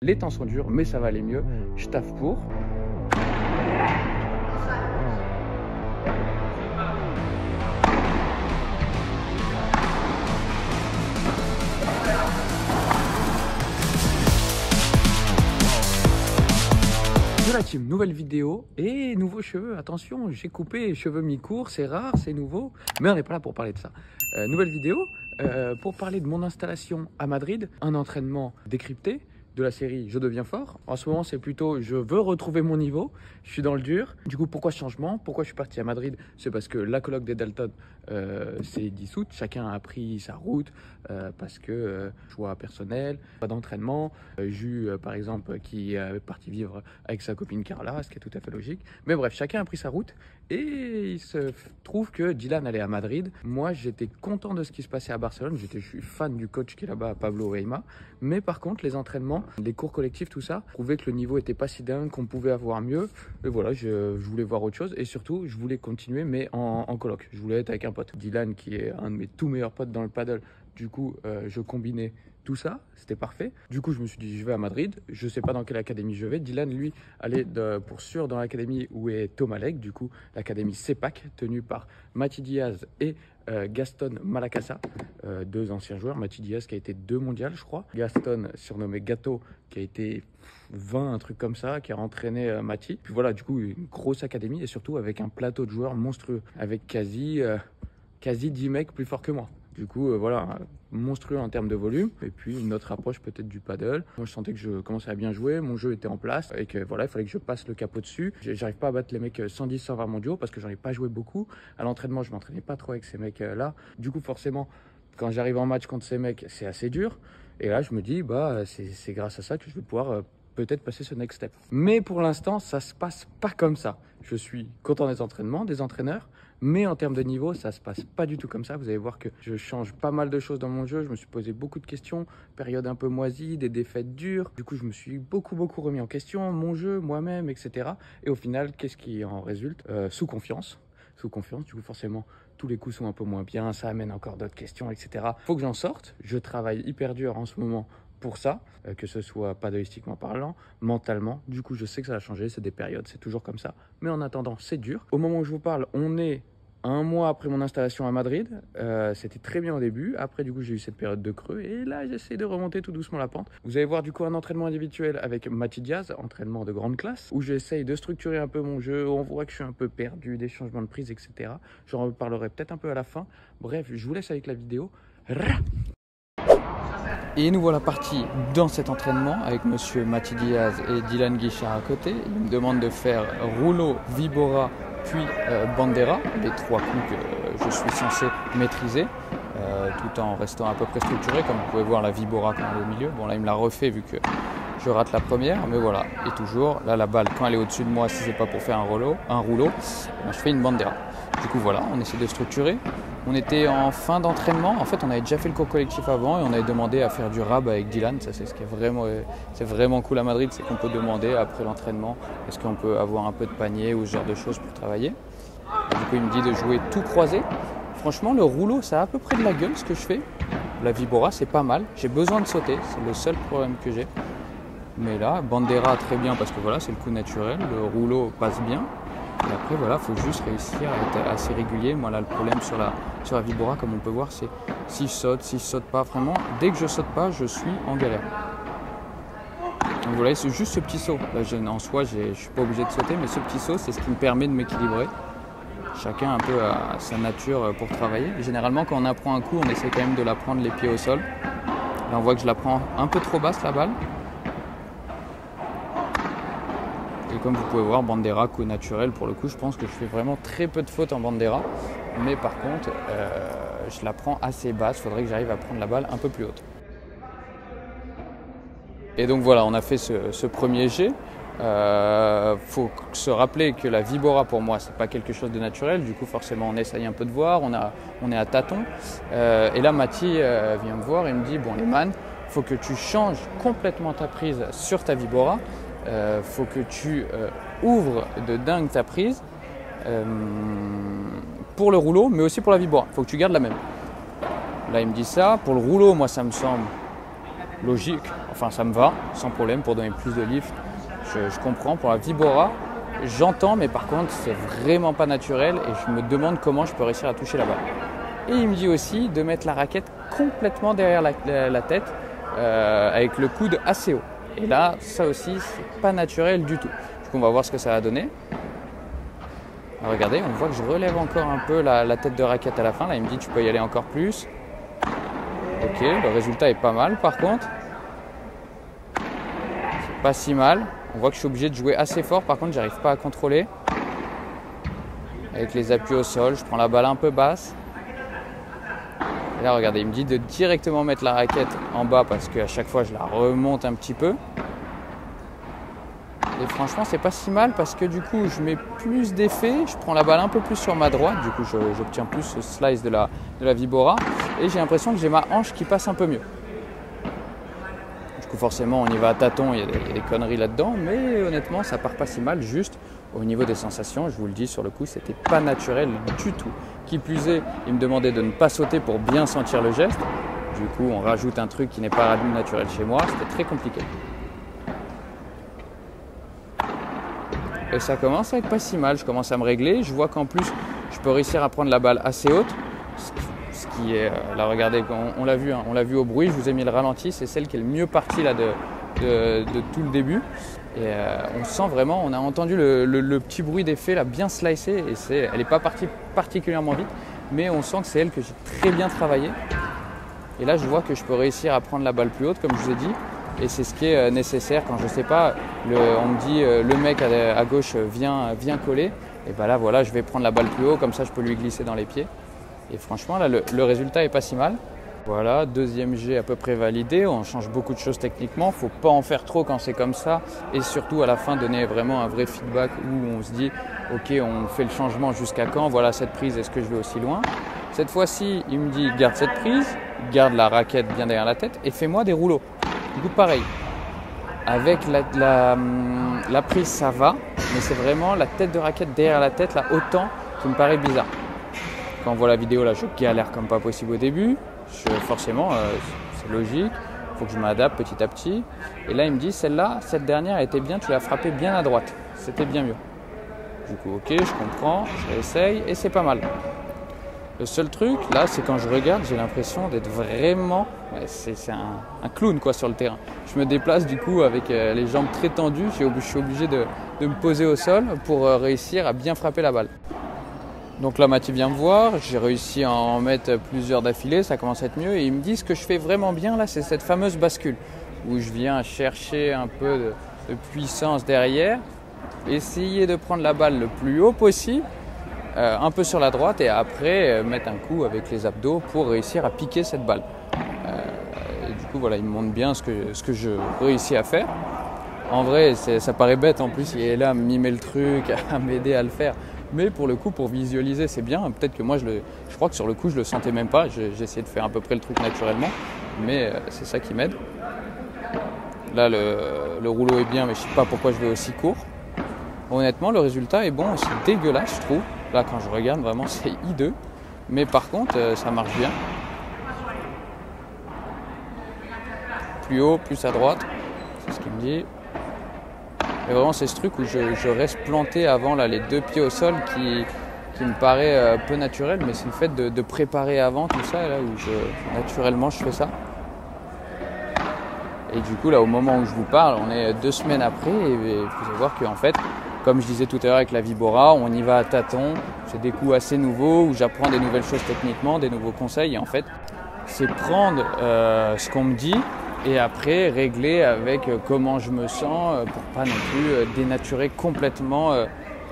Les temps sont durs, mais ça va aller mieux. Je taffe pour. De la team, nouvelle vidéo et nouveaux cheveux. Attention, j'ai coupé cheveux mi-courts, c'est rare, c'est nouveau, mais on n'est pas là pour parler de ça. Nouvelle vidéo pour parler de mon installation à Madrid, un entraînement décrypté de la série Je deviens fort. En ce moment, c'est plutôt je veux retrouver mon niveau, je suis dans le dur. Du coup, pourquoi ce changement? Pourquoi je suis parti à Madrid? C'est parce que la coloc des Dalton s'est dissoute, chacun a pris sa route parce que choix personnel, pas d'entraînement. Jus, par exemple, qui est parti vivre avec sa copine Carla, ce qui est tout à fait logique. Mais bref, chacun a pris sa route et il se trouve que Dylan allait à Madrid. Moi, j'étais content de ce qui se passait à Barcelone. Je suis fan du coach qui est là-bas, Pablo Weima. Mais par contre, les entraînements, les cours collectifs, tout ça, prouvaient que le niveau était pas si dingue, qu'on pouvait avoir mieux. Et voilà, je voulais voir autre chose. Et surtout, je voulais continuer, mais en coloc. Je voulais être avec un pote. Dylan, qui est un de mes tout meilleurs potes dans le paddle. Du coup, je combinais tout ça, c'était parfait. Du coup, je me suis dit, je vais à Madrid. Je sais pas dans quelle académie je vais. Dylan, lui, allait pour sûr dans l'académie où est Thomas Legg. Du coup, l'académie CEPAC, tenue par Mati Diaz et Gaston Malacassa, deux anciens joueurs. Mati Diaz qui a été 2 mondiales, je crois. Gaston, surnommé Gâteau, qui a été 20, un truc comme ça, qui a entraîné Mati. Puis voilà, du coup, une grosse académie et surtout avec un plateau de joueurs monstrueux, avec quasi 10 mecs plus forts que moi. Du coup, voilà, monstrueux en termes de volume. Et puis, une autre approche peut-être du paddle. Moi, je sentais que je commençais à bien jouer. Mon jeu était en place. Et que voilà, il fallait que je passe le capot dessus. J'arrive pas à battre les mecs 110, 120 mondiaux parce que j'en ai pas joué beaucoup. À l'entraînement, je m'entraînais pas trop avec ces mecs-là. Du coup, forcément, quand j'arrive en match contre ces mecs, c'est assez dur. Et là, je me dis, bah, c'est grâce à ça que je vais pouvoir peut-être passer ce next step. Mais pour l'instant, ça se passe pas comme ça. Je suis content des entraînements, des entraîneurs. Mais en termes de niveau, ça se passe pas du tout comme ça. Vous allez voir que je change pas mal de choses dans mon jeu. Je me suis posé beaucoup de questions, période un peu moisie, des défaites dures. Du coup, je me suis beaucoup remis en question, mon jeu, moi-même, etc. Et au final, qu'est-ce qui en résulte? Sous confiance. Sous confiance, du coup, forcément, tous les coups sont un peu moins bien. Ça amène encore d'autres questions, etc. Faut que j'en sorte. Je travaille hyper dur en ce moment pour ça, que ce soit paddleistiquement parlant, mentalement. Du coup, je sais que ça va changer, c'est des périodes, c'est toujours comme ça. Mais en attendant, c'est dur. Au moment où je vous parle, on est 1 mois après mon installation à Madrid. C'était très bien au début. Après, du coup, j'ai eu cette période de creux. Et là, j'essaie de remonter tout doucement la pente. Vous allez voir, du coup, un entraînement individuel avec Mati Diaz, entraînement de grande classe, où j'essaye de structurer un peu mon jeu. On voit que je suis un peu perdu, des changements de prise, etc. J'en reparlerai peut-être un peu à la fin. Bref, je vous laisse avec la vidéo. Et nous voilà partis dans cet entraînement avec monsieur Mati Diaz et Dylan Guichard à côté. Ils me demandent de faire rouleau, vibora, puis bandera, les 3 coups que je suis censé maîtriser, tout en restant à peu près structuré. Comme vous pouvez voir, la vibora quand elle est au milieu. Bon, là, il me l'a refait vu que je rate la première, mais voilà. Et toujours, là, la balle, quand elle est au-dessus de moi, si c'est pas pour faire un rouleau, je fais une bandera. Du coup, voilà, on essaie de structurer. On était en fin d'entraînement. En fait, on avait déjà fait le cours collectif avant et on avait demandé à faire du rab avec Dylan. Ça, c'est ce qui est vraiment cool à Madrid, c'est qu'on peut demander après l'entraînement est-ce qu'on peut avoir un peu de panier ou ce genre de choses pour travailler. Et du coup, il me dit de jouer tout croisé. Franchement, le rouleau, ça a à peu près de la gueule ce que je fais. La vibora, c'est pas mal. J'ai besoin de sauter, c'est le seul problème que j'ai. Mais là, bandera très bien parce que voilà, c'est le coup naturel. Le rouleau passe bien. Et après, voilà, il faut juste réussir à être assez régulier. Moi, là, le problème sur la vibora, comme on peut voir, c'est si je saute pas, vraiment, dès que je saute pas, je suis en galère. Donc voilà, c'est juste ce petit saut. Là, en soi, je suis pas obligé de sauter, mais ce petit saut, c'est ce qui me permet de m'équilibrer. Chacun un peu à sa nature pour travailler. Et généralement, quand on apprend un coup, on essaie quand même de la prendre les pieds au sol. Là, on voit que je la prends un peu trop basse, la balle. Et comme vous pouvez voir, bandera, coup naturel, pour le coup, je pense que je fais vraiment très peu de fautes en bandera. Mais par contre, je la prends assez basse. Il faudrait que j'arrive à prendre la balle un peu plus haute. Et donc voilà, on a fait ce premier jet. Faut se rappeler que la vibora, pour moi, c'est pas quelque chose de naturel. Du coup, forcément, on essaye un peu de voir. On est à tâtons. Et là, Mati vient me voir et me dit, bon, les man, faut que tu changes complètement ta prise sur ta vibora. Faut que tu ouvres de dingue ta prise pour le rouleau, mais aussi pour la vibora. Faut que tu gardes la même. Là, il me dit ça. Pour le rouleau, moi, ça me semble logique. enfin ça me va, sans problème pour donner plus de lift, je comprends. Pour la Vibora, j'entends, mais par contre c'est vraiment pas naturel et je me demande comment je peux réussir à toucher la balle. Et il me dit aussi de mettre la raquette complètement derrière la tête avec le coude assez haut. Et là, ça aussi, c'est pas naturel du tout. Du coup, on va voir ce que ça va donner. Alors, regardez, on voit que je relève encore un peu la tête de raquette à la fin. Là, il me dit tu peux y aller encore plus. Ok, le résultat est pas mal par contre. C'est pas si mal. On voit que je suis obligé de jouer assez fort. Par contre, j'arrive pas à contrôler. Avec les appuis au sol, je prends la balle un peu basse. Et là, regardez, il me dit de directement mettre la raquette en bas parce qu'à chaque fois, je la remonte un petit peu. Et franchement, c'est pas si mal parce que du coup, je mets plus d'effet, je prends la balle un peu plus sur ma droite. Du coup, j'obtiens plus ce slice de la Vibora. Et j'ai l'impression que j'ai ma hanche qui passe un peu mieux. Du coup, forcément, on y va à tâtons, il y a des conneries là-dedans. Mais honnêtement, ça part pas si mal. Juste au niveau des sensations, je vous le dis, sur le coup, c'était pas naturel du tout. Qui plus est, il me demandait de ne pas sauter pour bien sentir le geste. Du coup, on rajoute un truc qui n'est pas naturel chez moi. C'était très compliqué. Et ça commence à être pas si mal. Je commence à me régler. Je vois qu'en plus, je peux réussir à prendre la balle assez haute. Ce qui est, là, regardez, on l'a vu, hein, on l'a vu au bruit. Je vous ai mis le ralenti. C'est celle qui est le mieux partie là, de tout le début. Et on sent vraiment, on a entendu le petit bruit d'effet là bien slicé et elle n'est pas partie particulièrement vite, mais on sent que c'est elle que j'ai très bien travaillé. Et là, je vois que je peux réussir à prendre la balle plus haute, comme je vous ai dit, et c'est ce qui est nécessaire quand je ne sais pas. On me dit le mec à gauche vient coller, et ben là voilà, je vais prendre la balle plus haut, comme ça je peux lui glisser dans les pieds. Et franchement, là, le résultat est pas si mal. Voilà, deuxième jet à peu près validé. On change beaucoup de choses techniquement. Il ne faut pas en faire trop quand c'est comme ça. Et surtout à la fin, donner vraiment un vrai feedback où on se dit ok, on fait le changement jusqu'à quand? Voilà cette prise, est-ce que je vais aussi loin? Cette fois-ci, il me dit garde cette prise, garde la raquette bien derrière la tête et fais-moi des rouleaux. Du coup, pareil. Avec la prise, ça va. Mais c'est vraiment la tête de raquette derrière la tête, là, autant qui me paraît bizarre. Quand on voit la vidéo, là, je galère comme pas possible au début. Forcément, c'est logique, il faut que je m'adapte petit à petit. Et là, il me dit, celle-là, cette dernière était bien, tu l'as frappée bien à droite. C'était bien mieux. Du coup, ok, je comprends, je réessaye et c'est pas mal. Le seul truc, là, c'est quand je regarde, j'ai l'impression d'être vraiment... c'est un clown quoi, sur le terrain. Je me déplace du coup avec les jambes très tendues. Je suis obligé de me poser au sol pour réussir à bien frapper la balle. Donc là, Mathieu vient me voir, j'ai réussi à en mettre plusieurs d'affilée, ça commence à être mieux. Et il me dit ce que je fais vraiment bien là, c'est cette fameuse bascule où je viens chercher un peu de puissance derrière, essayer de prendre la balle le plus haut possible, un peu sur la droite et après mettre un coup avec les abdos pour réussir à piquer cette balle. Et du coup, voilà, il me montre bien ce que je réussis à faire. En vrai, ça paraît bête, en plus il est là à mimer le truc, à m'aider à le faire. Mais pour le coup, pour visualiser, c'est bien. Peut-être que moi, je crois que sur le coup, je le sentais même pas. J'ai essayé de faire à peu près le truc naturellement. Mais c'est ça qui m'aide. Là, le rouleau est bien, mais je sais pas pourquoi je vais aussi court. Honnêtement, le résultat est bon. C'est dégueulasse, je trouve. Là, quand je regarde, vraiment, c'est hideux. Mais par contre, ça marche bien. Plus haut, plus à droite. C'est ce qu'il me dit. Et vraiment, c'est ce truc où je reste planté avant là, les deux pieds au sol qui me paraît peu naturel, mais c'est le fait de préparer avant tout ça, là où naturellement je fais ça. Et du coup, là, au moment où je vous parle, on est 2 semaines après et il faut savoir qu'en fait, comme je disais tout à l'heure avec la Vibora, on y va à tâtons. C'est des coups assez nouveaux où j'apprends des nouvelles choses techniquement, des nouveaux conseils. Et en fait, c'est prendre ce qu'on me dit et après régler avec comment je me sens pour pas non plus dénaturer complètement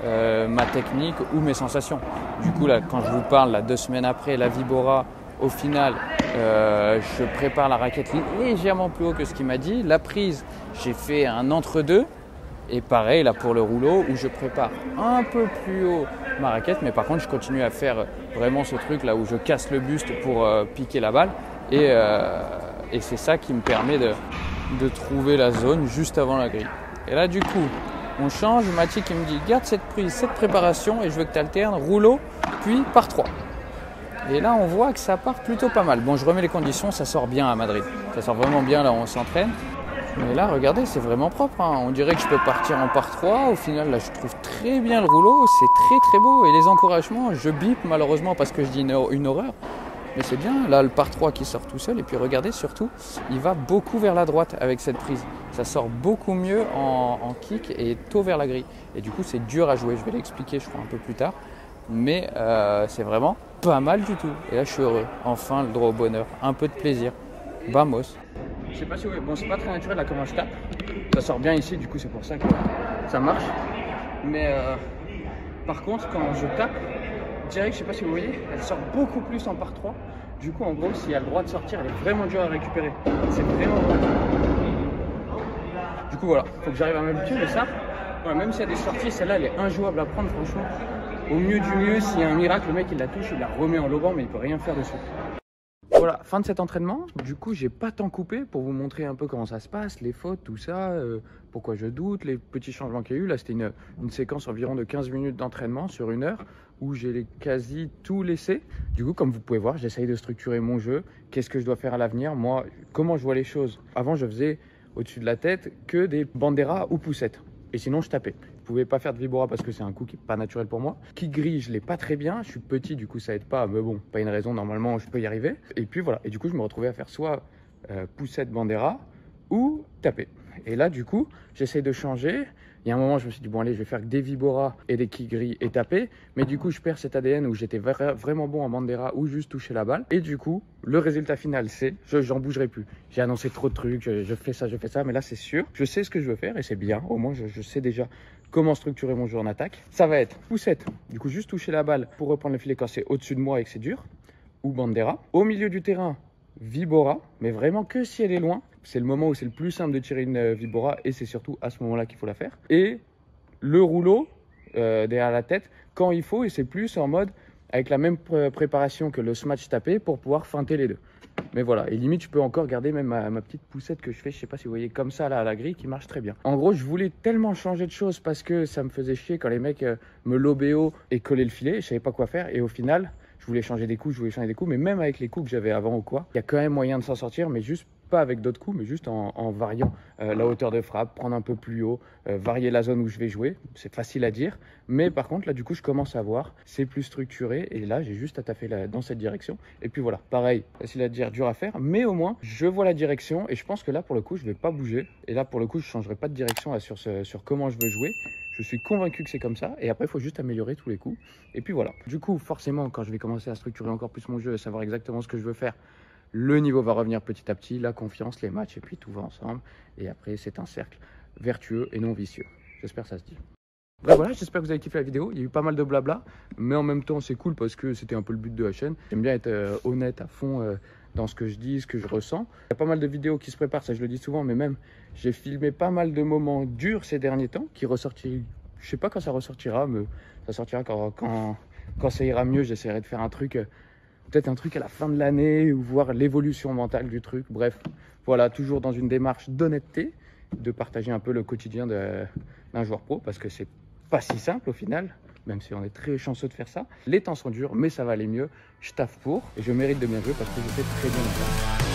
ma technique ou mes sensations. Du coup, là, quand je vous parle, là, 2 semaines après, la Vibora, au final, je prépare la raquette légèrement plus haut que ce qu'il m'a dit. La prise, j'ai fait un entre-deux. Et pareil, là, pour le rouleau, où je prépare un peu plus haut ma raquette. Mais par contre, je continue à faire vraiment ce truc là où je casse le buste pour piquer la balle. Et c'est ça qui me permet de trouver la zone juste avant la grille. Et là, du coup, on change. Mathieu qui me dit « Garde cette prise, cette préparation et je veux que tu alternes rouleau, puis par 3 ». Et là, on voit que ça part plutôt pas mal. Bon, je remets les conditions, ça sort bien à Madrid. Ça sort vraiment bien là où on s'entraîne. Mais là, regardez, c'est vraiment propre, hein. On dirait que je peux partir en par 3. Au final, là, je trouve très bien le rouleau. C'est très très beau. Et les encouragements, je bip malheureusement parce que je dis une horreur. Mais c'est bien, là, le par 3 qui sort tout seul. Et puis regardez, surtout, il va beaucoup vers la droite avec cette prise. Ça sort beaucoup mieux en kick et tôt vers la grille. Et du coup, c'est dur à jouer. Je vais l'expliquer, je crois, un peu plus tard. Mais c'est vraiment pas mal du tout. Et là, je suis heureux. Enfin, le droit au bonheur. Un peu de plaisir. Vamos. Je sais pas si vous voyez, bon, c'est pas très naturel là comment je tape. Ça sort bien ici, du coup, c'est pour ça que ça marche. Mais par contre, quand je tape, direct, je sais pas si vous voyez, elle sort beaucoup plus en par 3. Du coup, en gros, s'il y a le droit de sortir, elle est vraiment dure à récupérer. C'est vraiment bon. Du coup, voilà, faut que j'arrive à m'habituer, mais ça, voilà, même s'il y a des sorties, celle-là, elle est injouable à prendre, franchement. Au mieux du mieux, s'il y a un miracle, le mec, il la touche, il la remet en lobant, mais il peut rien faire dessus. Voilà, fin de cet entraînement. Du coup, j'ai pas tant coupé pour vous montrer un peu comment ça se passe, les fautes, tout ça, pourquoi je doute, les petits changements qu'il y a eu. Là, c'était une séquence environ de 15 minutes d'entraînement sur 1 heure où j'ai quasi tout laissé. Du coup, comme vous pouvez voir, j'essaye de structurer mon jeu. Qu'est-ce que je dois faire à l'avenir? Moi, comment je vois les choses? Avant, je faisais au-dessus de la tête que des banderas ou poussettes. Et sinon, je tapais. Je pouvais pas faire de vibora parce que c'est un coup qui n'est pas naturel pour moi. Kick grille, je l'ai pas très bien. Je suis petit, du coup, ça aide pas. Mais bon, pas une raison. Normalement, je peux y arriver. Et puis voilà. Et du coup, je me retrouvais à faire soit poussette bandera ou taper. Et là, du coup, j'essaye de changer. Il y a un moment, je me suis dit, bon, allez, je vais faire que des vibora et des kick gris et taper. Mais du coup, je perds cet ADN où j'étais vraiment bon en bandera ou juste toucher la balle. Et du coup, le résultat final, c'est j'en bougerai plus. J'ai annoncé trop de trucs, je fais ça. Mais là, c'est sûr, je sais ce que je veux faire et c'est bien. Au moins, je sais déjà comment structurer mon jeu en attaque. Ça va être poussette. Du coup, juste toucher la balle pour reprendre le filet quand c'est au-dessus de moi et que c'est dur. Ou bandera. Au milieu du terrain, vibora. Mais vraiment que si elle est loin. C'est le moment où c'est le plus simple de tirer une vibora et c'est surtout à ce moment-là qu'il faut la faire. Et le rouleau derrière la tête quand il faut et c'est plus en mode avec la même préparation que le smash tapé pour pouvoir feinter les deux. Mais voilà, et limite je peux encore garder même ma petite poussette que je fais, je sais pas si vous voyez comme ça là à la grille qui marche très bien. En gros, je voulais tellement changer de choses parce que ça me faisait chier quand les mecs me lobaient haut et collaient le filet, je savais pas quoi faire et au final, je voulais changer des coups, mais même avec les coups que j'avais avant ou quoi, il y a quand même moyen de s'en sortir, mais juste pas avec d'autres coups, mais juste en variant la hauteur de frappe, prendre un peu plus haut, varier la zone où je vais jouer. C'est facile à dire, mais par contre, là, du coup, je commence à voir, c'est plus structuré, et là, j'ai juste à taffer dans cette direction. Et puis voilà, pareil, facile à dire, dur à faire, mais au moins, je vois la direction, et je pense que là, pour le coup, je vais pas bouger. Et là, pour le coup, je changerai pas de direction là, sur comment je veux jouer. Je suis convaincu que c'est comme ça, et après, il faut juste améliorer tous les coups. Et puis voilà. Du coup, forcément, quand je vais commencer à structurer encore plus mon jeu, et savoir exactement ce que je veux faire, le niveau va revenir petit à petit, la confiance, les matchs, et puis tout va ensemble. Et après, c'est un cercle vertueux et non vicieux. J'espère que ça se dit. Bref, voilà, j'espère que vous avez kiffé la vidéo. Il y a eu pas mal de blabla, mais en même temps, c'est cool parce que c'était un peu le but de la chaîne. J'aime bien être honnête à fond dans ce que je dis, ce que je ressens. Il y a pas mal de vidéos qui se préparent, ça je le dis souvent, mais même j'ai filmé pas mal de moments durs ces derniers temps qui ressortiront. Je sais pas quand ça ressortira, mais ça sortira quand ça ira mieux. J'essaierai de faire un truc. Peut-être un truc à la fin de l'année ou voir l'évolution mentale du truc. Bref, voilà, toujours dans une démarche d'honnêteté, de partager un peu le quotidien d'un joueur pro parce que c'est pas si simple au final, même si on est très chanceux de faire ça. Les temps sont durs, mais ça va aller mieux. Je taffe pour et je mérite de bien jouer parce que je fais très bien le travail.